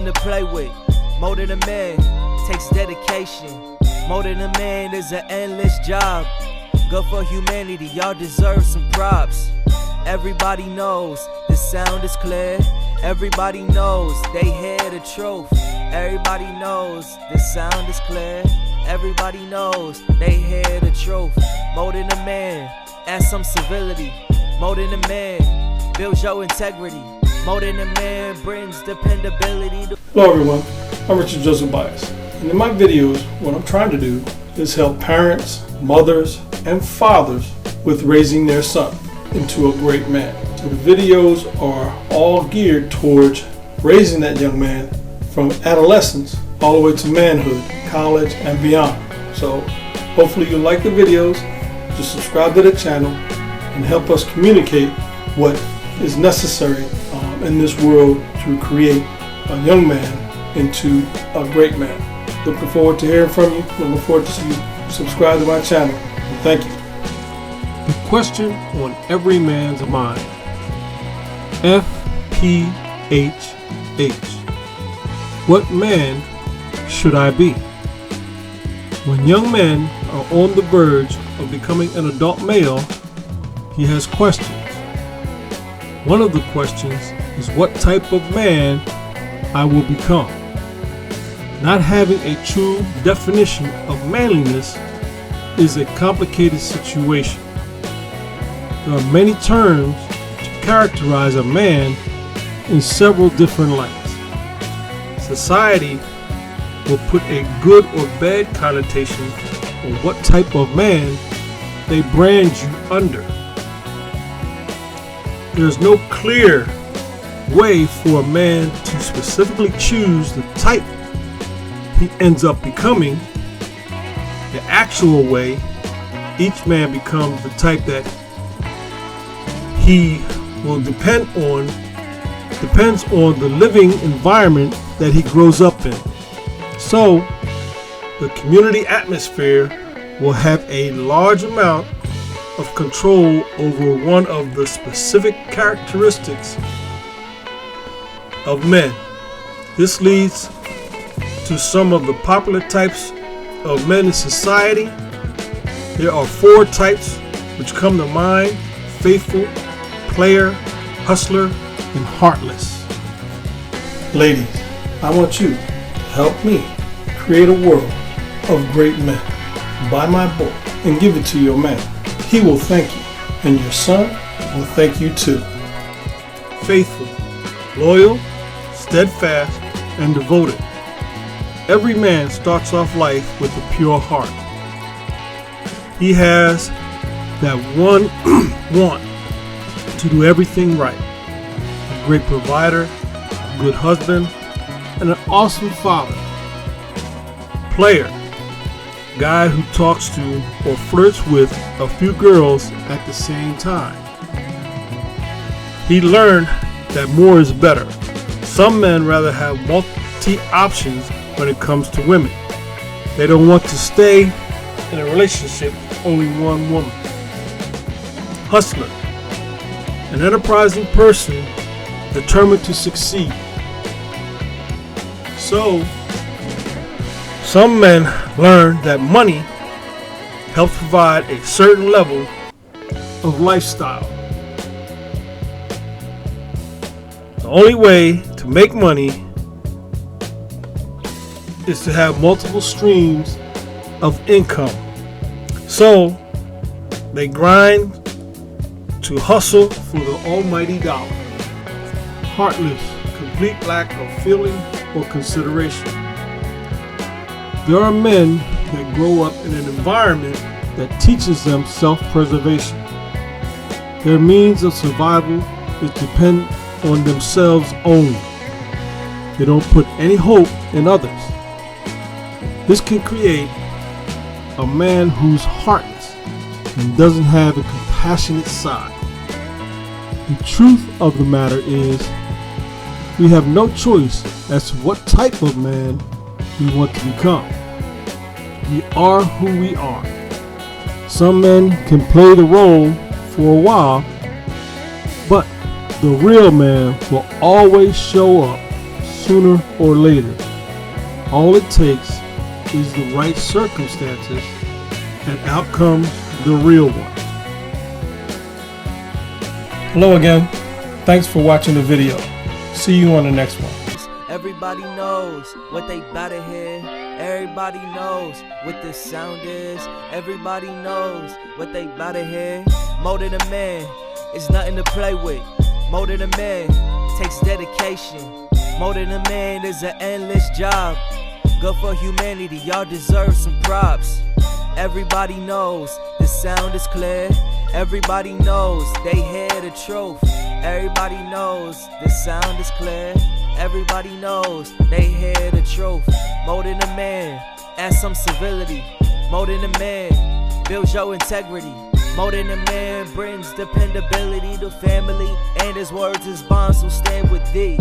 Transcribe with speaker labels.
Speaker 1: To play with. More than a man takes dedication. More than a man is an endless job. Good for humanity, y'all deserve some props. Everybody knows the sound is clear. Everybody knows they hear the truth. Everybody knows the sound is clear. Everybody knows they hear the truth. More than a man, add some civility. More than a man, builds your integrity. More than a man brings dependability.
Speaker 2: Hello everyone, I'm Richard Joseph Bias, and in my videos what I'm trying to do is help parents, mothers, and fathers with raising their son into a great man. So the videos are all geared towards raising that young man from adolescence all the way to manhood, college, and beyond. So hopefully you'll like the videos, just subscribe to the channel, and help us communicate what is necessary in this world to create a young man into a great man. Looking forward to hearing from you. Looking forward to see you subscribe to my channel. And thank you. The question on every man's mind. FPHH. What man should I be? When young men are on the verge of becoming an adult male, he has questions. One of the questions is what type of man I will become. Not having a true definition of manliness is a complicated situation. There are many terms to characterize a man in several different lights. Society will put a good or bad connotation on what type of man they brand you under. There's no clear way for a man to specifically choose the type he ends up becoming. The actual way each man becomes the type that he will depends on the living environment that he grows up in. So the community atmosphere will have a large amount of control over one of the specific characteristics of men. This leads to some of the popular types of men in society. There are 4 types which come to mind: faithful, player, hustler, and heartless. Ladies, I want you to help me create a world of great men. Buy my book and give it to your man. He will thank you, and your son will thank you too. Faithful, loyal, steadfast, and devoted. Every man starts off life with a pure heart. He has that one want to do everything right. A great provider, a good husband, and an awesome father. Player, guy who talks to or flirts with a few girls at the same time. He learned that more is better. Some men rather have multi-options when it comes to women. They don't want to stay in a relationship with only one woman. Hustler, an enterprising person determined to succeed. So, some men learn that money helps provide a certain level of lifestyle. The only way to make money is to have multiple streams of income. So they grind to hustle for the almighty dollar. Heartless, complete lack of feeling or consideration. There are men that grow up in an environment that teaches them self-preservation. Their means of survival is dependent on themselves only. They don't put any hope in others. This can create a man who's heartless and doesn't have a compassionate side. The truth of the matter is, we have no choice as to what type of man we want to become. We are who we are. Some men can play the role for a while, but the real man will always show up sooner or later. All it takes is the right circumstances, and out comes the real one. Hello again. Thanks for watching the video. See you on the next one.
Speaker 1: Everybody knows what they bout to hear. Everybody knows what this sound is. Everybody knows what they bout to hear. More than a man is nothing to play with. More than a man takes dedication. More than a man is an endless job. Good for humanity, y'all deserve some props. Everybody knows the sound is clear. Everybody knows they hear the truth. Everybody knows the sound is clear. Everybody knows they hear the truth. More than a man, add some civility. More than a man, builds your integrity. More than a man brings dependability to family, and his words is bonds will stand with thee.